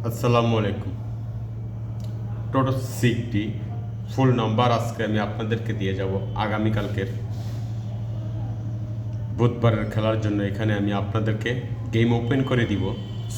আসসালামু আলাইকুম। টোটো সিকটি ফুল নাম্বার আজকে আমি আপনাদেরকে দিয়ে যাব আগামীকালকের বুধবারের খেলার জন্য। এখানে আমি আপনাদেরকে গেম ওপেন করে দিব।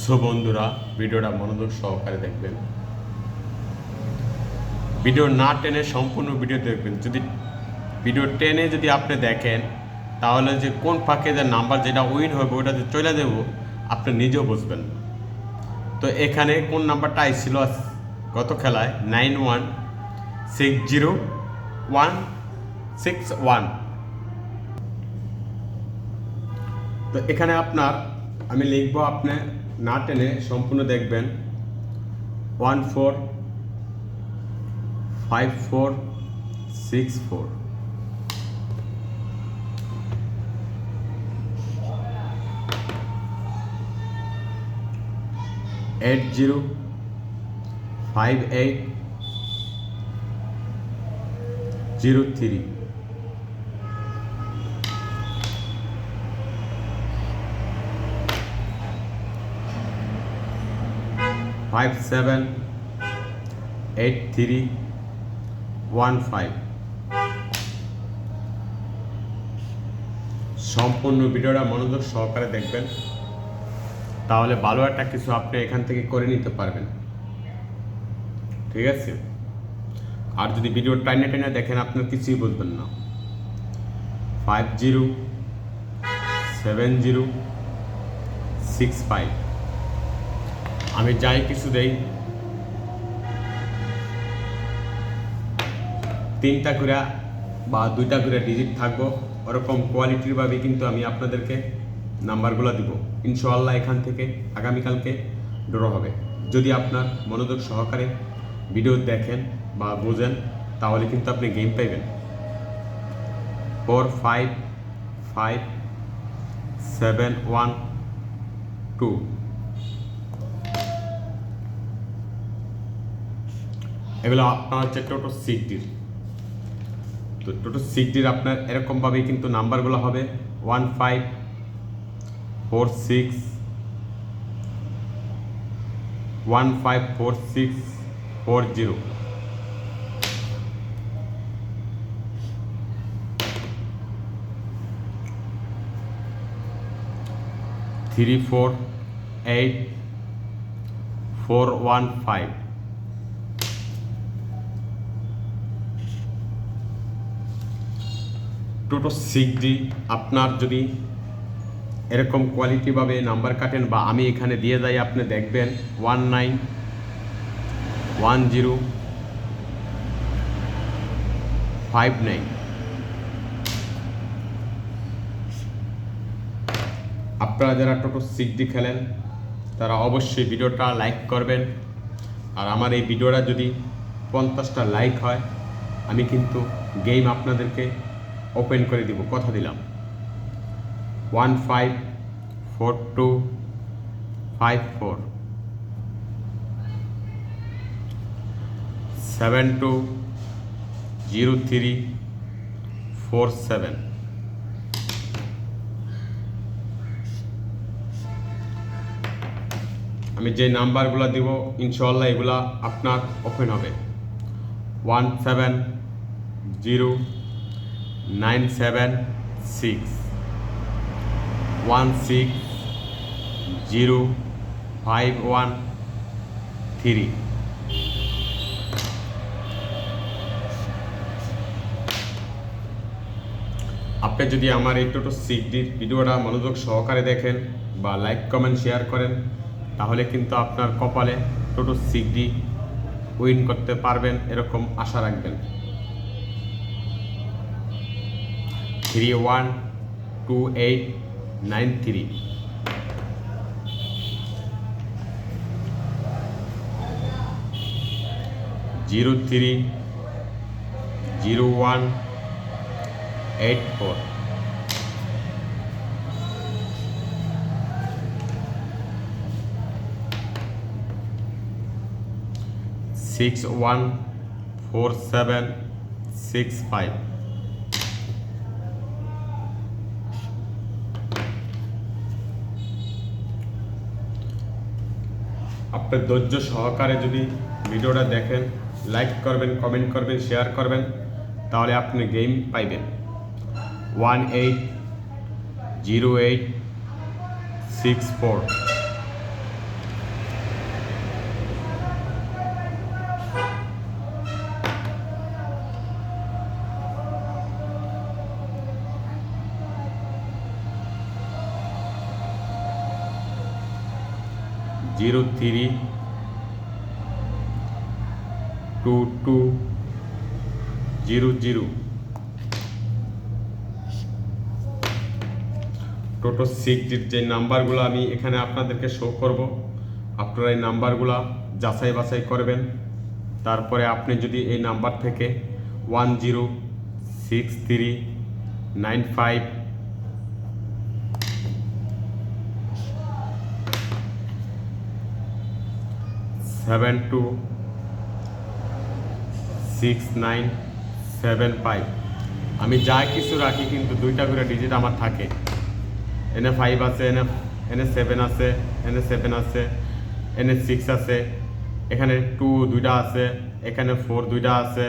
সো বন্ধুরা, ভিডিওটা মনোযোগ সহকারে দেখবেন, ভিডিও না টেনে সম্পূর্ণ ভিডিও দেখবেন। যদি ভিডিও টেনে যদি আপনি দেখেন, তাহলে যে কোন ফাঁকে যে নাম্বার যেটা উইন হবে ওটা যে চলে দেবো আপনি নিজেও বুঝবেন না। তো এখানে কোন নাম্বারটা আইছিল গত খেলায় 91601661। তো এখানে আপনার আমি লিখবো, আপনি না টেনে সম্পূর্ণ দেখবেন। 145464 805803 578315। সম্পূর্ণ ভিডিওটা মনোযোগ সহকারে দেখবেন, তাহলে ভালো একটা কিছু আপনি এখান থেকে করে নিতে পারবেন। ঠিক আছে? আর যদি ভিডিও টাইনে টাইনে দেখেন আপনার কিছুই বুঝবেন না। 507065। আমি যাই কিছু দেই, 3টা করে বা 2টা করে ডিজিট থাকবো, ওরকম কোয়ালিটির ভাবে কিন্তু আমি আপনাদেরকে নাম্বারগুলো দিব। ইনশাআল্লাহ এখান থেকে আগামীকালকে ড্র হবে। যদি আপনার মনোযোগ সহকারে ভিডিও দেখেন বা বোঝেন, তাহলে কিন্তু আপনি গেম পাইবেন। 455712। এগুলো আপনার হচ্ছে টোটো সিকটির। তো টোটো সিকটির আপনার এরকমভাবেই কিন্তু নাম্বারগুলো হবে 154640 348415। টোটো সিকটি আপনার যদি এরকম কোয়ালিটিভাবে নাম্বার কাটেন বা আমি এখানে দিয়ে যাই, আপনি দেখবেন 191059। আপনারা যারা টোটো সিকটি খেলেন তারা অবশ্যই ভিডিওটা লাইক করবেন। আর আমার এই ভিডিওটা যদি 50টা লাইক হয়, আমি কিন্তু গেম আপনাদেরকে ওপেন করে দিব, কথা দিলাম। 154254 720347। আমি যে নাম্বারগুলো দিব ইনশাআল্লাহ এগুলা আপনার ওপেন হবে। 170976 160513। আপনি যদি আমার এই টোটো সিকটির ভিডিওটা মনোযোগ সহকারে দেখেন বা লাইক কমেন্ট শেয়ার করেন, তাহলে কিন্তু আপনার কপালে টোটো সিকটি উইন করতে পারবেন, এরকম আশা রাখবেন। 312893 030184 614765। আপনার ধৈর্য সহকারে যদি ভিডিওটা দেখেন, লাইক করবেন, কমেন্ট করবেন, শেয়ার করবেন, তাহলে আপনি গেম পাইবেন। 180864 032200। টোটো 6 যে নাম্বারগুলো আমি এখানে আপনাদেরকে শো করব, আপনারা এই নাম্বারগুলো যাচাই বাছাই করবেন। তারপরে আপনি যদি এই নাম্বার থেকে 106395 726975, আমি যা কিছু রাখি কিন্তু 2টা করে ডিজিট আমার থাকে। এনে 5 আছে, এনে 7 আছে, এনে 7 আছে, এনে 6 আছে, এখানে 2 2টা আছে, এখানে 4 2টা আছে,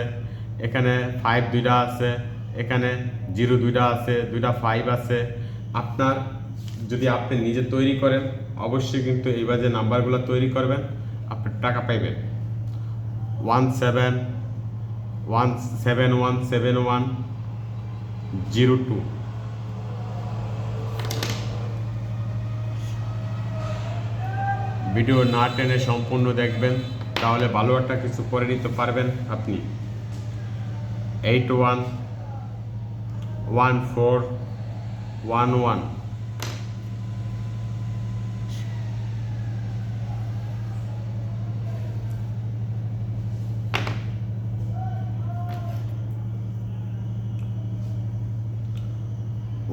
এখানে 5 2টা আছে, এখানে 0 2টা আছে, 2টা 5 আছে। আপনার যদি আপনি নিজে তৈরি করেন, অবশ্যই কিন্তু এইবার যে নাম্বারগুলো তৈরি করবেন আপনি টাকা পাইবেন। 1717171002। ভিডিও না টেনে সম্পূর্ণ দেখবেন, তাহলে ভালো একটা কিছু করে নিতে পারবেন আপনি। 811411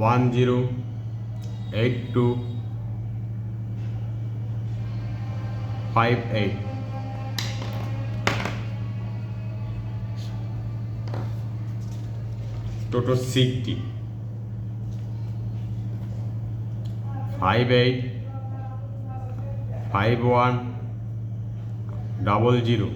108258। টোটো 60 585100।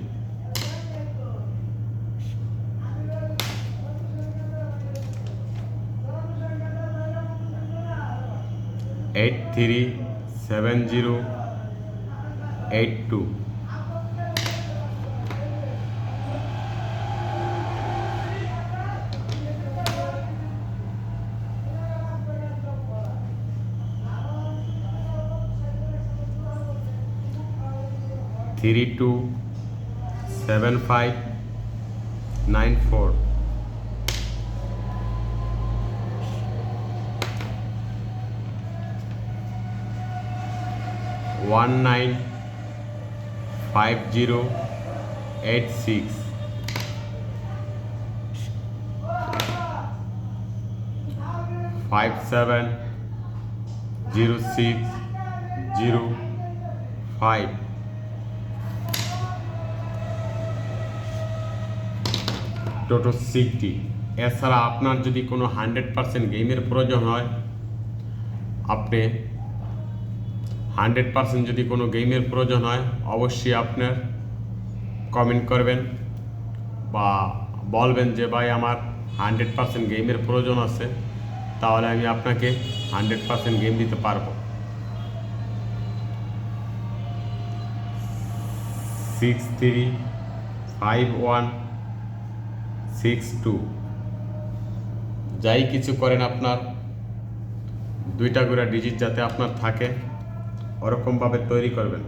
837082। Three two 7594। 195086। 570605। টোটো 60। এছাড়া আপনার যদি কোনো 100% গেমের প্রয়োজন হয়, আপনি 100% যদি কোনো গেমের প্রয়োজন হয়, অবশ্যই আপনার কমেন্ট করবেন বা বলবেন যে ভাই আমার 100% গেমের প্রয়োজন আছে, তাহলে আমি আপনাকে 100% গেম দিতে পারবো। 635162। যাই কিছু করেন আপনার 2টা করে ডিজিট যাতে আপনার থাকে ওরকমভাবে তৈরি করবেন।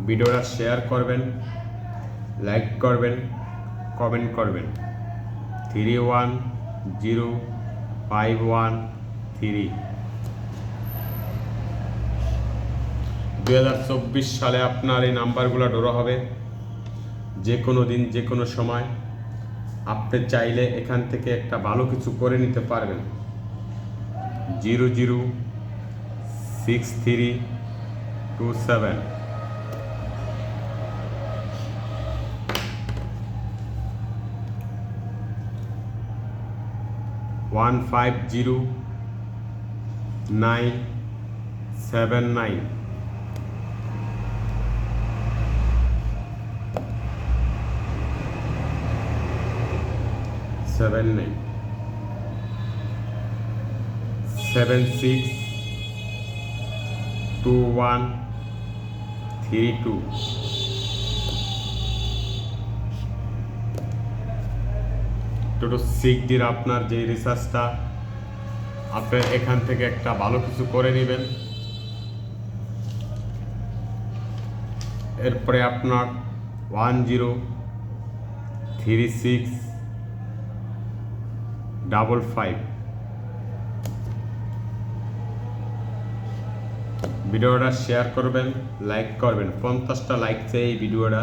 ভিডিওটা শেয়ার করবেন, লাইক করবেন, কমেন্ট করবেন। 310513। 2024 সালে আপনার এই নাম্বারগুলো ড্র হবে যে কোনো দিন, যে কোনো সময়। আপনি চাইলে এখান থেকে একটা ভালো কিছু করে নিতে পারবেন। 006327। 150979। 79 762132 টোটো 6Dর আপনার যে রিচার্জটা আপনি এখান থেকে একটা ভালো কিছু করে নেবেন। এরপরে আপনার 103655 ভিডিওটা শেয়ার করবেন, লাইক করবেন। 50টা লাইক চাই এই ভিডিওটা।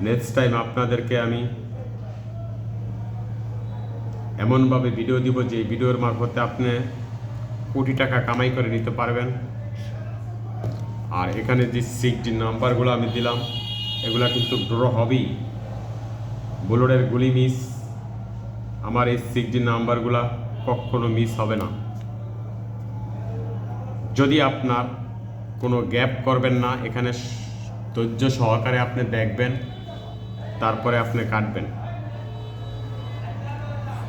নেক্সট টাইম আপনাদেরকে আমি এমনভাবে ভিডিও দিব যে ভিডিওর মারফতে আপনি কোটি টাকা কামাই করে নিতে পারবেন। আর এখানে যে 6D নাম্বারগুলো আমি দিলাম এগুলা কিন্তু ড্র হবেই, বোলোরের গুলি মিস। আমার এই 6D নাম্বারগুলা কখনো মিস হবে না। যদি আপনার কোনো গ্যাপ করবেন না, এখানে ধৈর্য সহকারে আপনি দেখবেন, তারপরে আপনি কাটবেন।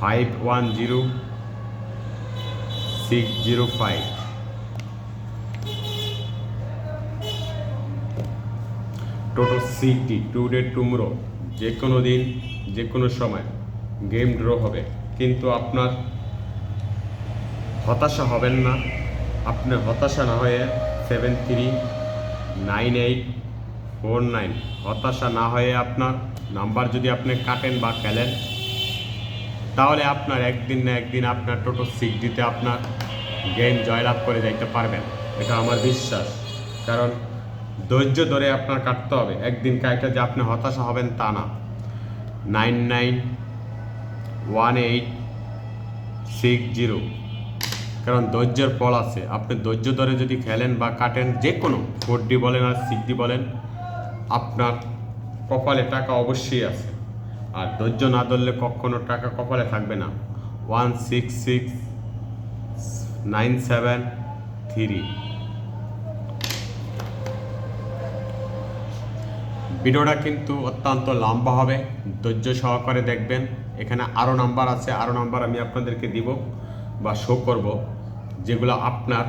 510605 টোটো 6D টুডে টুমরো, যে কোনো দিন যে কোনো সময় গেম ড্র হবে। কিন্তু আপনার হতাশা হবেন না। আপনি হতাশা না হয়ে 739849 হতাশা না হয়ে আপনার নাম্বার যদি আপনি কাটেন বা খেলেন, তাহলে আপনার একদিন না একদিন আপনার টোটো 6Dতে আপনার গেম জয়লাভ করে যাইতে পারবেন। এটা আমার বিশ্বাস। কারণ ধৈর্য ধরে আপনার কাটতে হবে। একদিন কাটে যে আপনি হতাশা হবেন তা না। 991860, কারণ ধৈর্যের ফল আছে। আপনি ধৈর্য ধরে যদি খেলেন বা কাটেন, যে কোনো 4D বলেন আর 6D বলেন, আপনার কপালে টাকা অবশ্যই আছে। আর ধৈর্য না ধরলে কখনো টাকা কপালে থাকবে না। 166973। ভিডিওটা কিন্তু অত্যন্ত লম্বা হবে, ধৈর্য সহকারে দেখবেন। এখানে আরও নাম্বার আছে, আরও নাম্বার আমি আপনাদেরকে দিব বা শো করব, যেগুলো আপনার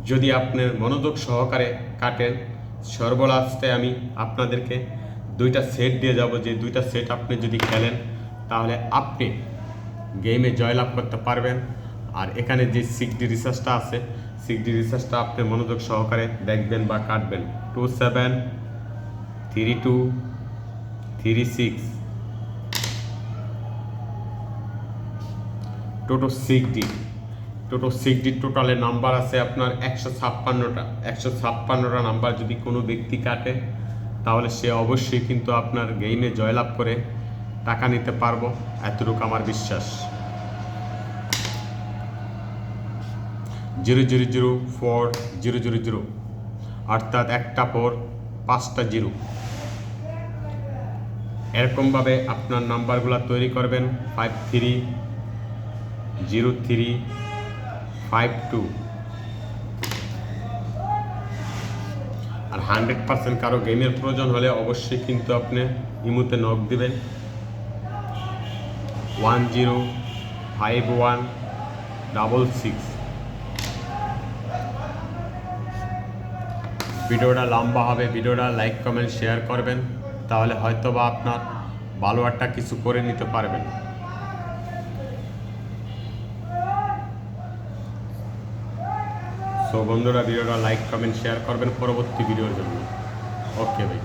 যদি আপনি মনোযোগ সহকারে কাটেন। সর্বলাস্টে আমি আপনাদেরকে 2টা সেট দিয়ে যাব, যে 2টা সেট আপনি যদি খেলেন তাহলে আপনি গেমে জয়লাভ করতে পারবেন। আর এখানে যে 6D রিসার্চটা আছে, 6D রিসার্চটা আপনি মনোযোগ সহকারে দেখবেন বা কাটবেন। 273236 টোটো 6D। টোটো 6D টোটালে নাম্বার আছে আপনার 156টা। 156টা নাম্বার যদি কোনো ব্যক্তি কাটে, তাহলে সে অবশ্যই কিন্তু আপনার গেমে জয়লাভ করে টাকা নিতে পারবো, এতটুকু আমার বিশ্বাস। 000400, অর্থাৎ একটা 4 5টা 0। এরকমভাবে আপনার নাম্বারগুলো তৈরি করবেন। 530352। আর 100% কারো গেমের প্রয়োজন হলে অবশ্যই কিন্তু আপনি ইমোতে নক দিবেন। 105166। ভিডিওটা লম্বা হবে, ভিডিওটা লাইক কমেন্ট শেয়ার করবেন, তাহলে হয়তো বা আপনার ভালো একটা কিছু করে নিতে পারবেন। সো বন্ধুরা, ভিডিওটা লাইক কমেন্ট শেয়ার করবেন পরবর্তী ভিডিওর জন্য। ওকে ভাই।